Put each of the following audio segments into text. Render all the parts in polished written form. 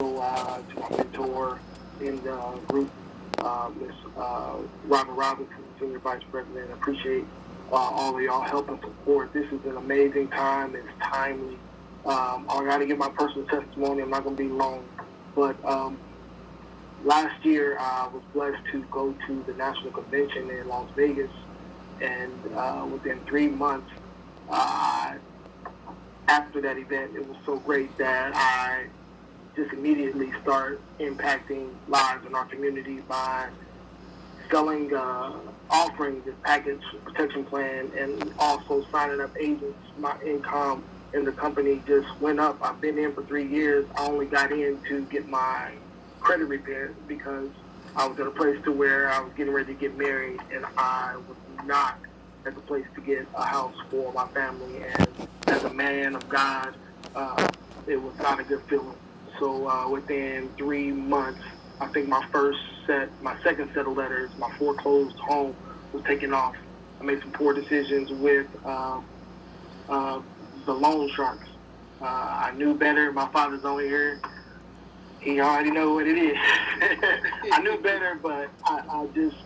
to my mentor in the group, Ms. Robert Robinson, Senior Vice President. I appreciate all of y'all help and support. This is an amazing time. It's timely. I got to give my personal testimony. I'm not going to be long. But last year, I was blessed to go to the National Convention in Las Vegas. And within 3 months, after that event, it was so great that I just immediately start impacting lives in our community by selling, offering this package protection plan, and also signing up agents. My income in the company just went up. I've been in for 3 years. I only got in to get my credit repaired because I was at a place to where I was getting ready to get married, and I was not at the place to get a house for my family. And as a man of God, it was not a good feeling. So within 3 months, I think my second set of letters, my foreclosed home was taken off. I made some poor decisions with the loan sharks. I knew better. My father's over here. He already know what it is. I knew better, but I just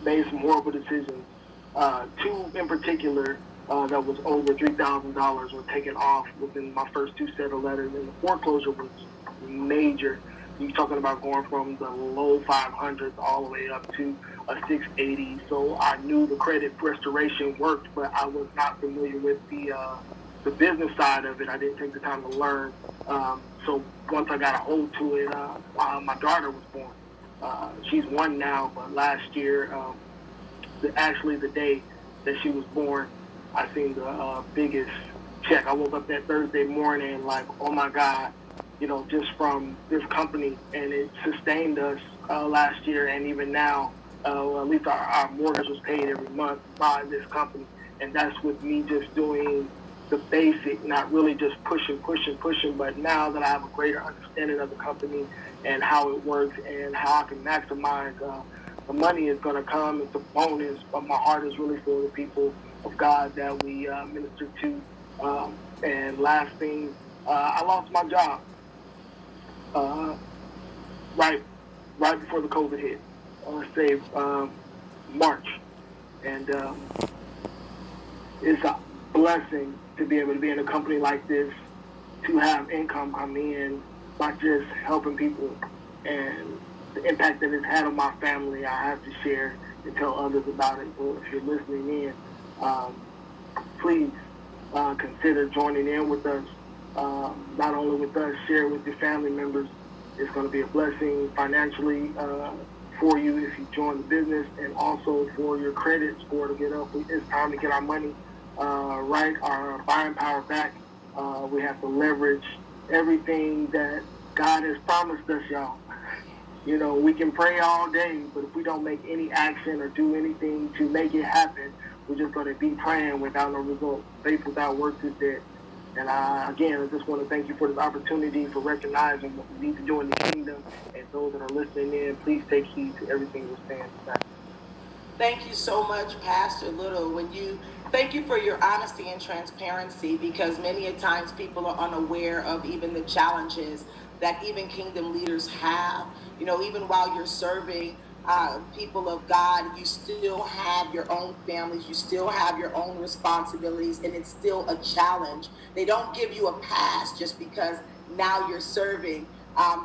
made some horrible decisions. Two in particular that was over $3,000 were taken off within my first two set of letters, and the foreclosure was major. You're talking about going from the low 500s all the way up to a 680. So I knew the credit restoration worked, but I was not familiar with the business side of it. I didn't take the time to learn. So once I got a hold to it, my daughter was born. She's 1 now, but last year, actually the day that she was born, I seen the biggest check. I woke up that Thursday morning like, oh my God, just from this company, and it sustained us last year, and even now, at least our mortgage was paid every month by this company, and that's with me just doing the basic, not really just pushing, but now that I have a greater understanding of the company and how it works and how I can maximize the money is going to come. It's a bonus, but my heart is really for the people of God that we minister to. And last thing, I lost my job right before the COVID hit. Let's say March, and it's a blessing to be able to be in a company like this, to have income come in by just helping people, and the impact that it's had on my family. I have to share and tell others about it. So if you're listening in, please consider joining in with us. Not only with us, share with your family members. It's going to be a blessing financially for you if you join the business, and also for your credit score to get up. It's time to get our money right, our buying power back. We have to leverage everything that God has promised us, y'all. We can pray all day, but if we don't make any action or do anything to make it happen, we're just going to be praying without no result. Faith without works is dead. And again, I just want to thank you for this opportunity, for recognizing what we need to do in the kingdom. And those that are listening in, please take heed to everything we're saying tonight. Thank you so much, Pastor Little. Thank you for your honesty and transparency, because many a times people are unaware of even the challenges that even kingdom leaders have. Even while you're serving people of God, you still have your own families, you still have your own responsibilities, and it's still a challenge. They don't give you a pass just because now you're serving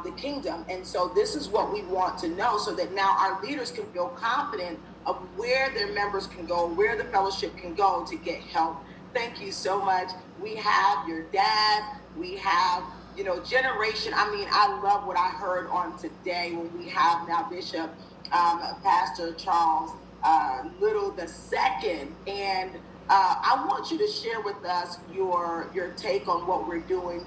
the kingdom. And so this is what we want to know, so that now our leaders can feel confident of where their members can go, where the fellowship can go to get help. Thank you so much. We have your dad, we have generation. I love what I heard on today when we have now Bishop Pastor Charles Little II, and I want you to share with us your take on what we're doing.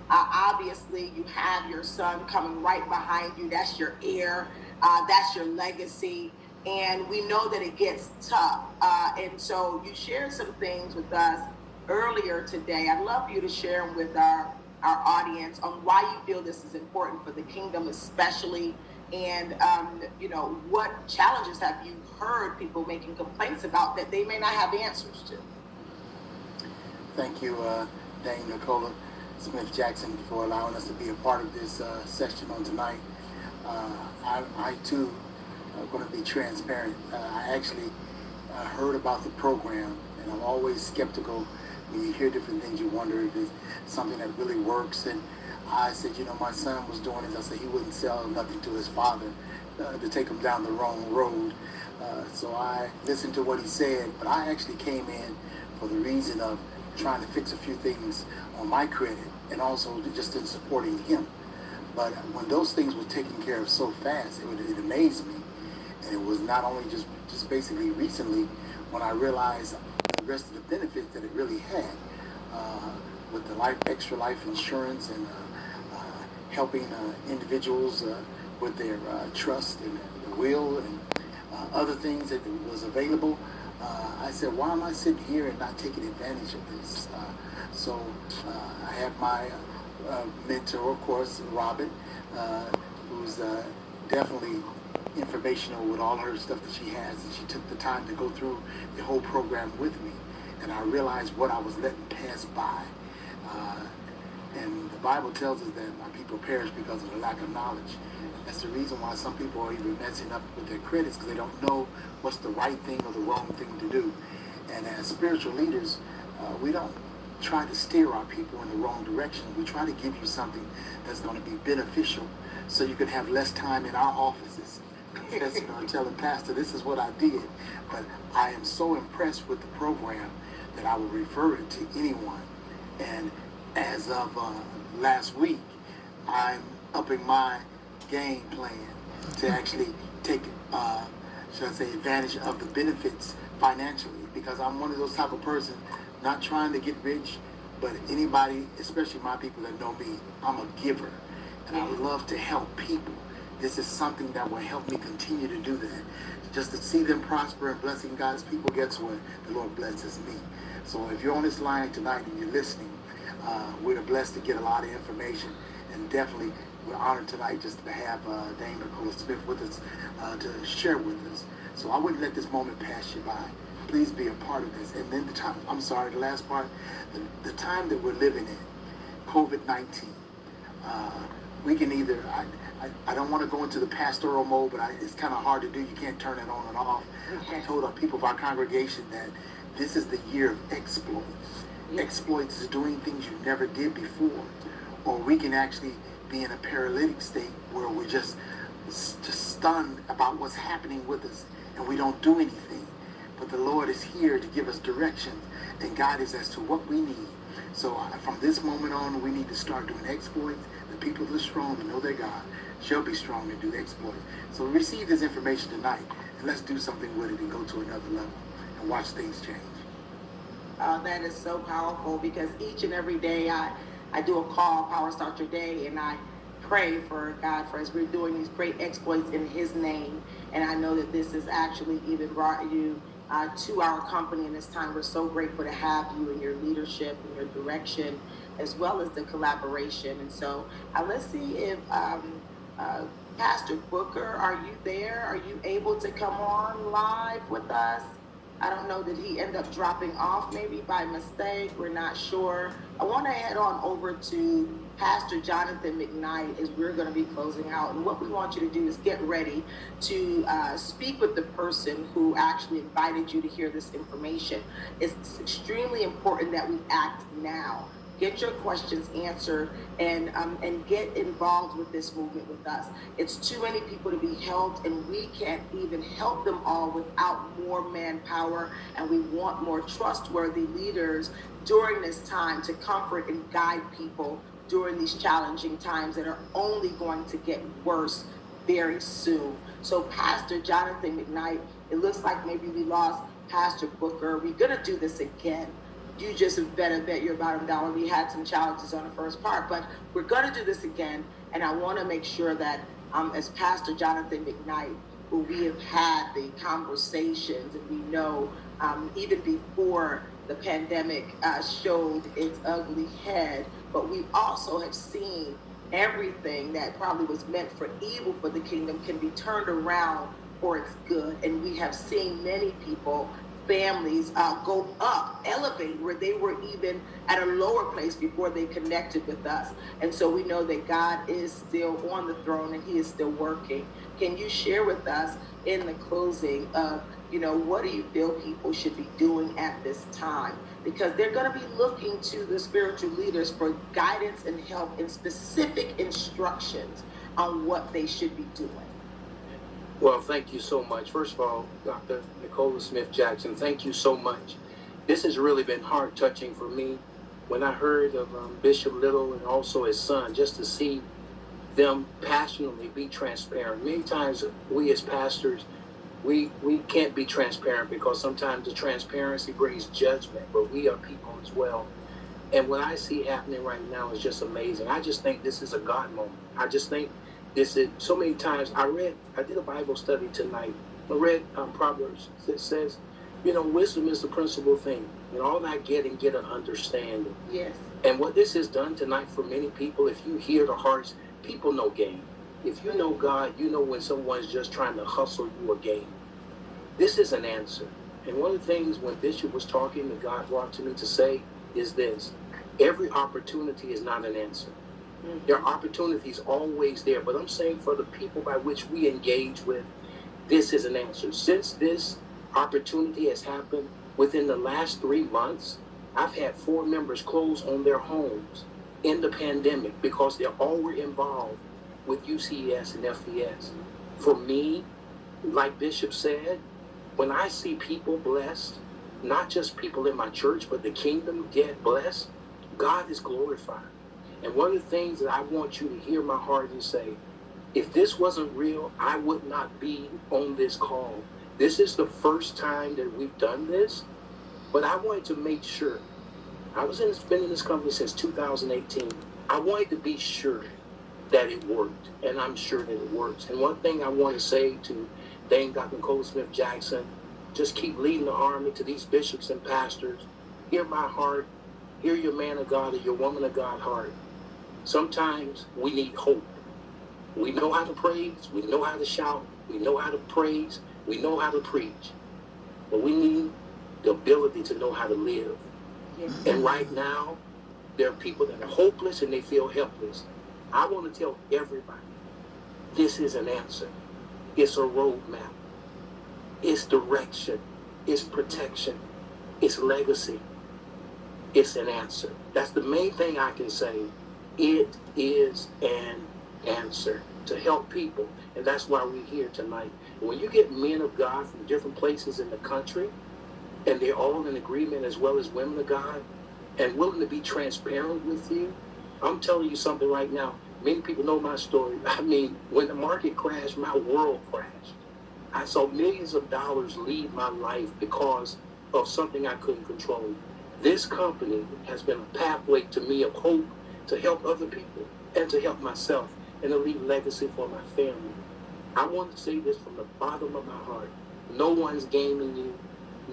Obviously you have your son coming right behind you. That's your heir. That's your legacy. And we know that it gets tough. And so you shared some things with us earlier today. I'd love for you to share them with our audience on why you feel this is important for the kingdom, especially, and what challenges have you heard people making complaints about that they may not have answers to? Thank you, Dane Nicola. Smith Jackson for allowing us to be a part of this session on tonight. I too are going to be transparent. I actually heard about the program, and I'm always skeptical when you hear different things. You wonder if it's something that really works. And I said, my son was doing this. I said he wouldn't sell nothing to his father to take him down the wrong road. So I listened to what he said, but I actually came in for the reason of trying to fix a few things on my credit and also just in supporting him. But when those things were taken care of so fast, it amazed me. And it was not only just basically recently when I realized the rest of the benefits that it really had with the extra life insurance and helping individuals with their trust and the will and other things that was available. I said, why am I sitting here and not taking advantage of this? So I have my mentor, of course, Robin, who's definitely informational with all her stuff that she has, and she took the time to go through the whole program with me, and I realized what I was letting pass by. And the Bible tells us that my people perish because of the lack of knowledge. That's the reason why some people are even messing up with their credits, because they don't know what's the right thing or the wrong thing to do. And as spiritual leaders, we don't try to steer our people in the wrong direction. We try to give you something that's going to be beneficial so you can have less time in our offices confessing or telling Pastor, this is what I did. But I am so impressed with the program that I will refer it to anyone. And as of last week, I'm upping my game plan to actually take, should I say, advantage of the benefits financially, because I'm one of those type of person, not trying to get rich, but anybody, especially my people that know me, I'm a giver, and I love to help people. This is something that will help me continue to do that. Just to see them prosper and blessing God's people, guess what? The Lord blesses me. So if you're on this line tonight and you're listening, we're blessed to get a lot of information, and definitely we're honored tonight just to have Dame Nicole Smith with us to share with us. So I wouldn't let this moment pass you by. Please be a part of this. And then the last part, the time that we're living in, COVID-19, we can either, I don't want to go into the pastoral mode, but it's kind of hard to do. You can't turn it on and off. I told our people of our congregation that this is the year of exploits. Exploits is doing things you never did before. Or we can actually be in a paralytic state where we're just stunned about what's happening with us and we don't do anything. But the Lord is here to give us direction and guidance as to what we need. So from this moment on, we need to start doing exploits. The people that are strong and know their God shall be strong and do exploits. So receive this information tonight, and let's do something with it and go to another level and watch things change. That is so powerful, because each and every day I do a call, Power Start Your Day, and I pray for God for as we're doing these great exploits in His name. And I know that this has actually even brought you to our company in this time. We're so grateful to have you and your leadership and your direction, as well as the collaboration. And so let's see if Pastor Booker, are you there? Are you able to come on live with us? I don't know, did he end up dropping off maybe by mistake? We're not sure. I want to head on over to Pastor Jonathan McKnight as we're going to be closing out. And what we want you to do is get ready to speak with the person who actually invited you to hear this information. It's extremely important that we act now. Get your questions answered and get involved with this movement with us. It's too many people to be helped, and we can't even help them all without more manpower. And we want more trustworthy leaders during this time to comfort and guide people during these challenging times that are only going to get worse very soon. So Pastor Jonathan McKnight, it looks like maybe we lost Pastor Booker. We're going to do this again. You just better bet your bottom dollar we had some challenges on the first part, but we're going to do this again. And I want to make sure that as Pastor Jonathan McKnight, we have had the conversations, and we know even before the pandemic showed its ugly head, but we also have seen everything that probably was meant for evil for the kingdom can be turned around for its good. And we have seen many people families go up, elevate where they were even at a lower place before they connected with us. And so we know that God is still on the throne and he is still working. Can you share with us in the closing of, what do you feel people should be doing at this time? Because they're going to be looking to the spiritual leaders for guidance and help and specific instructions on what they should be doing. Well, thank you so much. First of all, Dr. Nicola Smith Jackson, thank you so much. This has really been heart touching for me. When I heard of Bishop Little and also his son, just to see them passionately be transparent. Many times we as pastors, we can't be transparent because sometimes the transparency brings judgment, but we are people as well. And what I see happening right now is just amazing. I just think this is a God moment. I just think this is so many times. I did a Bible study tonight. I read Proverbs that says, wisdom is the principal thing. All that get an understanding. Yes. And what this has done tonight for many people, if you hear the hearts, people know game. If you know God, you know when someone's just trying to hustle you a game. This is an answer. And one of the things when Bishop was talking that God brought to me to say is this: every opportunity is not an answer. There are opportunities always there, but I'm saying for the people by which we engage with, this is an answer. Since this opportunity has happened within the last 3 months, I've had 4 members close on their homes in the pandemic because they all were involved with UCES and FES. For me, like Bishop said, when I see people blessed, not just people in my church, but the kingdom get blessed, God is glorified. And one of the things that I want you to hear my heart and say, if this wasn't real, I would not be on this call. This is the first time that we've done this, but I wanted to make sure. Been in this company since 2018. I wanted to be sure that it worked, and I'm sure that it works. And one thing I want to say to Dame Dr. Nicola Smith Jackson, just keep leading the army to these bishops and pastors. Hear my heart. Hear your man of God or your woman of God heart. Sometimes we need hope. We know how to praise. We know how to shout. We know how to praise. We know how to preach. But we need the ability to know how to live. Yes. And right now, there are people that are hopeless and they feel helpless. I want to tell everybody, this is an answer. It's a roadmap. It's direction. It's protection. It's legacy. It's an answer. That's the main thing I can say. It is an answer to help people. And that's why we're here tonight. When you get men of God from different places in the country, and they're all in agreement as well as women of God, and willing to be transparent with you, I'm telling you something right now. Many people know my story. I mean, when the market crashed, my world crashed. I saw millions of dollars leave my life because of something I couldn't control. This company has been a pathway to me of hope to help other people and to help myself and to leave legacy for my family. I want to say this from the bottom of my heart. No one's gaming you.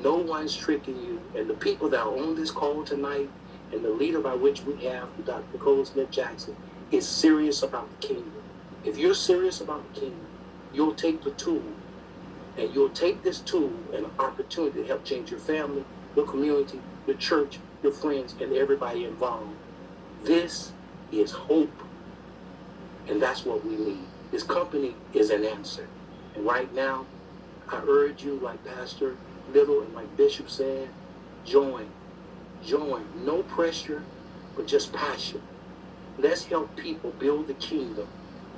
No one's tricking you. And the people that are on this call tonight and the leader by which we have, Dr. Nicola Smith Jackson, is serious about the kingdom. If you're serious about the kingdom, you'll take the tool, and you'll take this tool and an opportunity to help change your family, your community, your church, your friends, and everybody involved. This is hope, and that's what we need. This company is an answer. And right now, I urge you, like Pastor Little and like Bishop said, join. No pressure, but just passion. Let's help people build the kingdom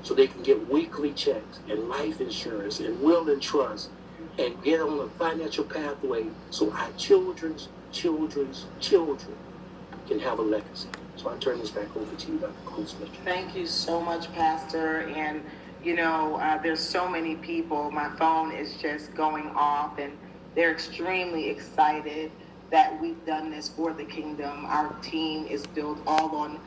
so they can get weekly checks and life insurance and will and trust and get on a financial pathway so our children's children can have a legacy. So I turn this back over to you, Dr. Nicola Smith. Thank you so much, Pastor. And, there's so many people. My phone is just going off, and they're extremely excited that we've done this for the kingdom. Our team is built all on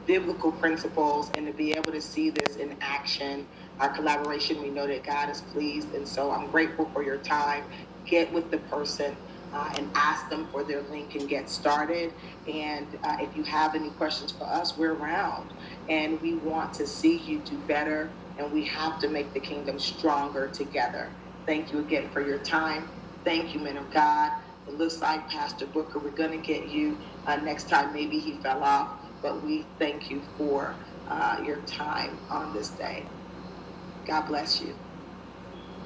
biblical principles, and to be able to see this in action, our collaboration, we know that God is pleased. And so I'm grateful for your time. Get with the person and ask them for their link and get started. And if you have any questions for us, we're around, and we want to see you do better, and we have to make the kingdom stronger together. Thank you again for your time. Thank you, men of God. It looks like Pastor Booker, we're going to get you next time. Maybe he fell off, but we thank you for your time on this day. God bless you.